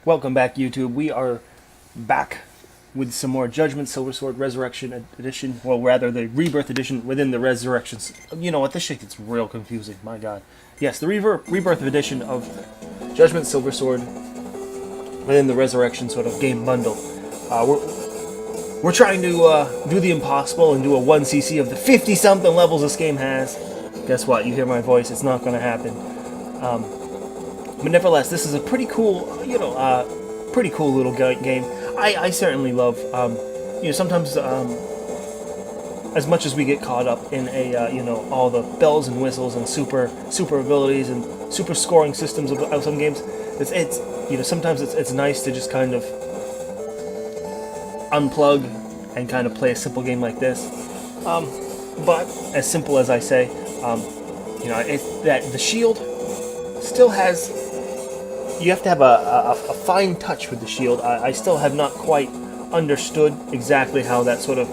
Welcome back, YouTube. We are back with some more Judgement Silversword Resurrection Edition. Well, rather, the Rebirth Edition within the Resurrections. You know what? This shit gets real confusing. My god. Yes, the Rebirth Edition of Judgement Silversword within the Resurrection sort of game bundle. We're trying to do the impossible and do a 1cc of the 50-something levels this game has. Guess what? You hear my voice. It's not going to happen. But nevertheless, this is a pretty cool, pretty cool little game. I certainly love, sometimes, as much as we get caught up in all the bells and whistles and super abilities and super scoring systems of some games, sometimes it's nice to just kind of unplug and kind of play a simple game like this. But as simple as I say, that the shield still has. You have to have a fine touch with the shield. I still have not quite understood exactly how that sort of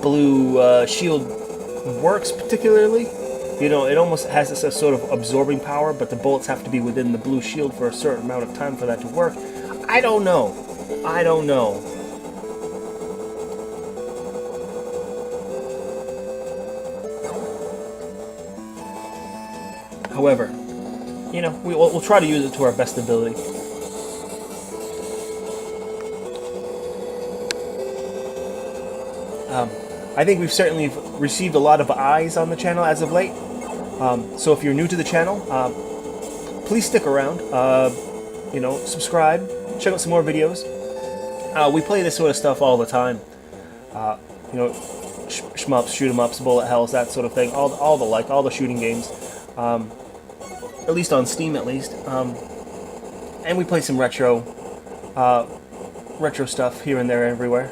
blue shield works particularly. It almost has this sort of absorbing power, but the bullets have to be within the blue shield for a certain amount of time for that to work. I don't know. However, we'll try to use it to our best ability. I think we've certainly received a lot of eyes on the channel as of late. So if you're new to the channel, please stick around. Subscribe, check out some more videos. We play this sort of stuff all the time. Shmups, shoot 'em ups, bullet hells, that sort of thing. All the shooting games. At least on Steam, at least. And we play some retro stuff here and there, everywhere.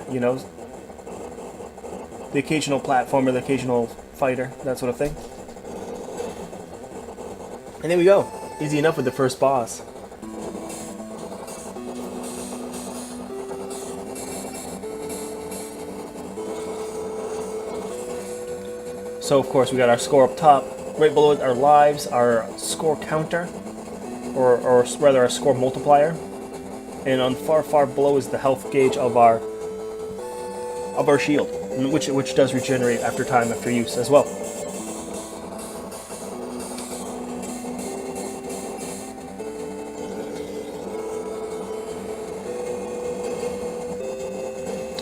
The occasional platformer, the occasional fighter, that sort of thing. And there we go. Easy enough with the first boss. So, of course, we got our score up top. Right below it, our lives, our score counter, or rather our score multiplier, and on far below is the health gauge of our shield, which does regenerate after use as well.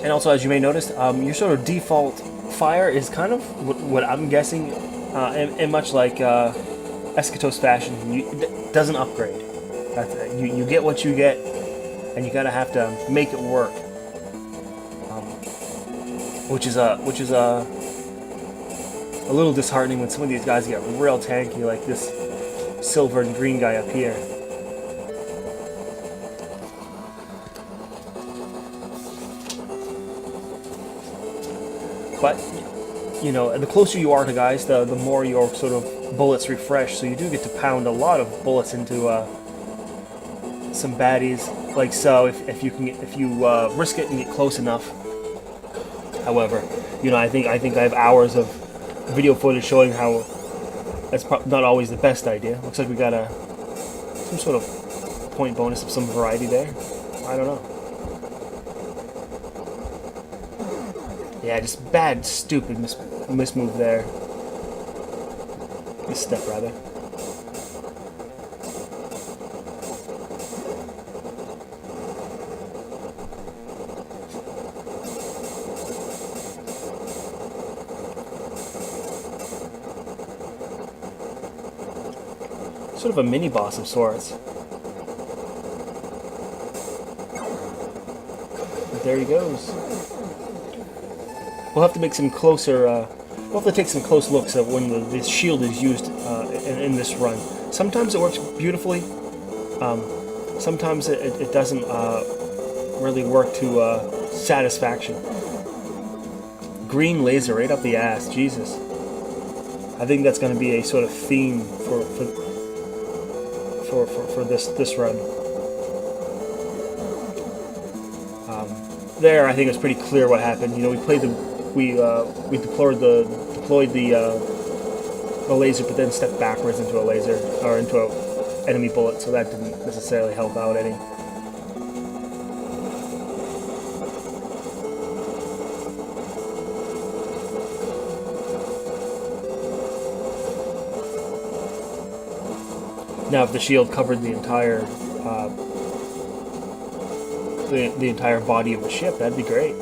And also, as you may notice, your sort of default fire is kind of what I'm guessing. And much like Eschatos fashion, it doesn't upgrade. You get what you get, and you gotta have to make it work. Which is a little disheartening when some of these guys get real tanky, like this silver and green guy up here. But the closer you are to guys, the more your sort of bullets refresh. So you do get to pound a lot of bullets into some baddies, like so. If you risk it and get close enough. However, I think I have hours of video footage showing how that's not always the best idea. Looks like we got some sort of point bonus of some variety there. I don't know. Yeah, just bad, stupid mismove there. Misstep, rather. Sort of a mini-boss of sorts. But there he goes. We'll have to make some closer. We'll have to take some close looks at when the shield is used in this run. Sometimes it works beautifully. Sometimes it doesn't really work to satisfaction. Green laser right up the ass, Jesus. I think that's going to be a sort of theme for this run. There, I think it's pretty clear what happened. We deployed the laser, but then stepped backwards into a laser or into an enemy bullet, so that necessarily help out any. Now, if the shield covered the entire the entire body of the ship, that'd be great.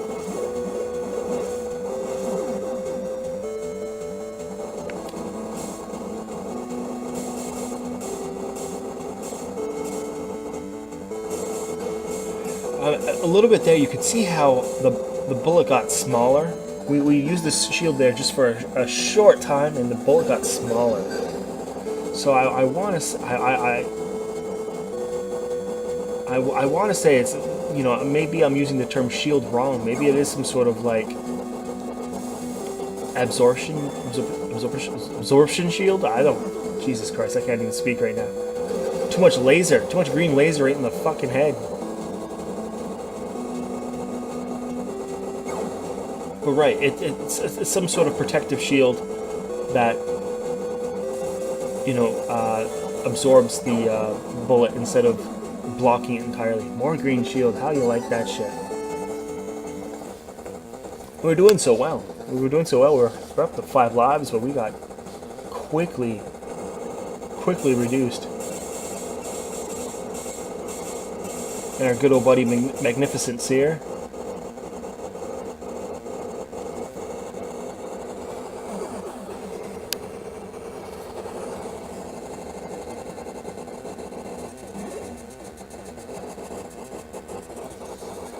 A little bit there, you could see how the bullet got smaller. We used this shield there just for a short time, and the bullet got smaller. So I want to I want to say it's, you know, maybe I'm using the term shield wrong. Maybe it is some sort of like absorption shield. I don't. Jesus Christ, I can't even speak right now. Too much laser, too much green laser right in the fucking head. But right, it's some sort of protective shield that, you know, absorbs the bullet instead of blocking it entirely. More green shield. How you like that shit? We were doing so well. We're up to 5 lives, but we got quickly reduced. And our good old buddy Magnificent Seer.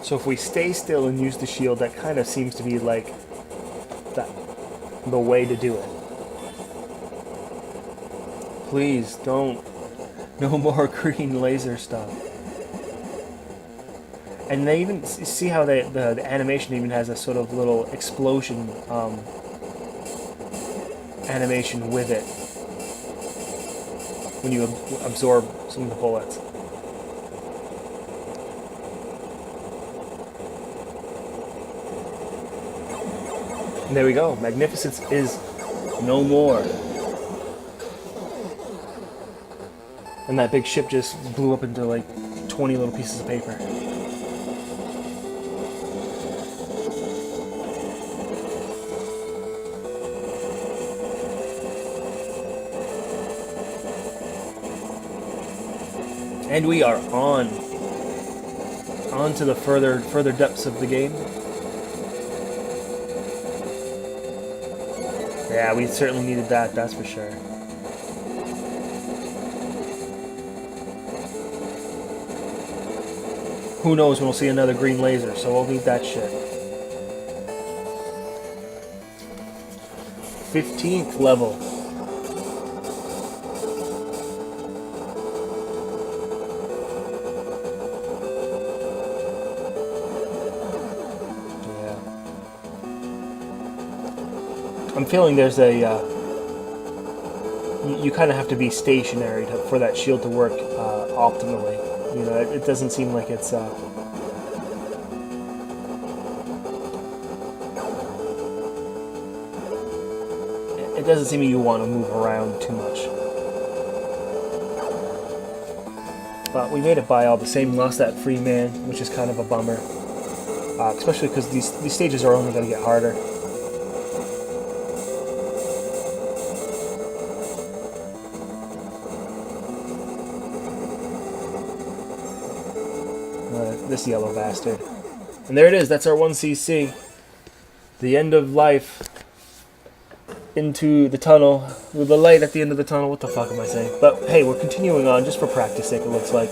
So if we stay still and use the shield, that kind of seems to be like the way to do it. Please don't. No more green laser stuff. And they even see how the animation even has a sort of little explosion animation with it when you absorb some of the bullets. And there we go. Magnificence is no more. And that big ship just blew up into like 20 little pieces of paper. And we are on to the further depths of the game. Yeah, we certainly needed that, that's for sure. Who knows when we'll see another green laser, so we'll need that shit. 15th level. I'm feeling there's a, you kind of have to be stationary for that shield to work optimally. You know, it doesn't seem like it's, it doesn't seem you want to move around too much. But we made it by all the same, lost that free man, which is kind of a bummer. Especially because these stages are only going to get harder. This yellow bastard. And there it is, that's our 1cc. The end of life. Into the tunnel. With the light at the end of the tunnel. What the fuck am I saying? But hey, we're continuing on just for practice sake, it looks like.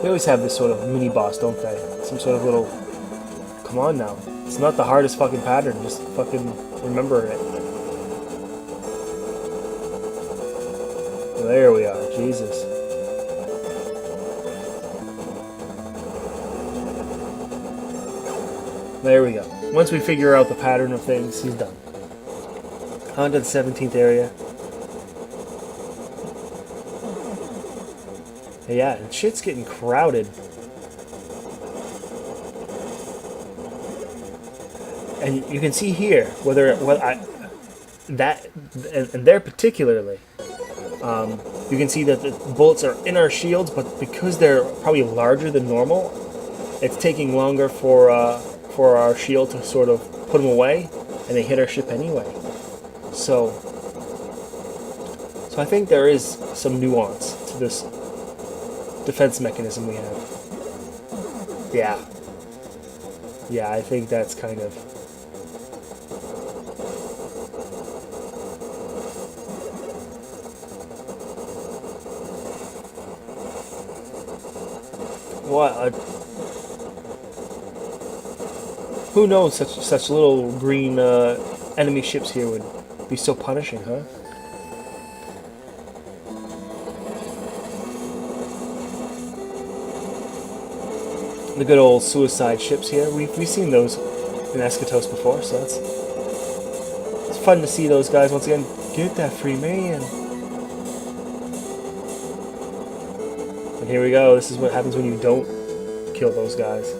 They always have this sort of mini boss, don't they? Some sort of little... Come on now. It's not the hardest fucking pattern, just fucking remember it. There we are, Jesus. There we go. Once we figure out the pattern of things, he's done. On to the 17th area. Yeah, and shit's getting crowded. And you can see here whether that and there particularly, you can see that the bullets are in our shields, but because they're probably larger than normal, it's taking longer for our shield to sort of put them away, and they hit our ship anyway. So I think there is some nuance to this defense mechanism we have. Yeah, I think that's kind of... What? Who knows such little green enemy ships here would be so punishing, huh? The good old suicide ships here. We've seen those in Eschatos before, so it's fun to see those guys once again. Get that free man. And here we go. This is what happens when you don't kill those guys.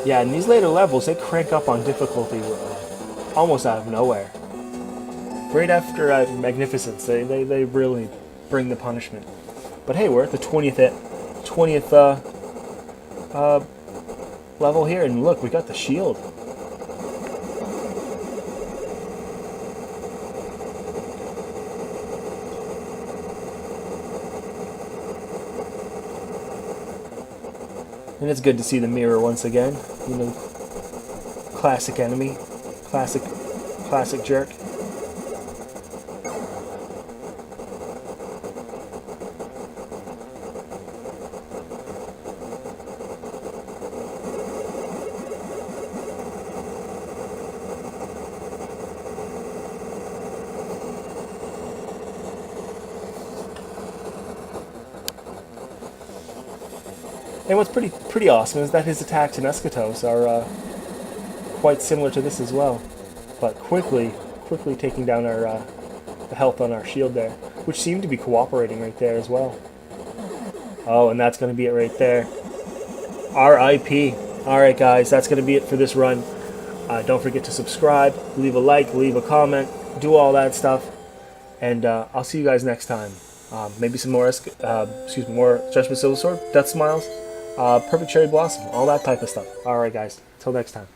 Yeah, in these later levels, they crank up on difficulty almost out of nowhere. Right after Magnificence, they really bring the punishment. But hey, we're at the 20th level here, and look, we got the shield. And it's good to see the mirror once again. You know, classic enemy, classic jerk. And what's pretty awesome is that his attacks in Eschatos are quite similar to this as well, but quickly taking down our the health on our shield there, which seemed to be cooperating right there as well. Oh, and that's going to be it right there. R.I.P. Alright guys, that's going to be it for this run. Don't forget to subscribe, leave a like, leave a comment, do all that stuff, and I'll see you guys next time. Maybe some more, more Judgement Silversword, Death Smiles, Perfect Cherry Blossom, all that type of stuff. Alright guys, till next time.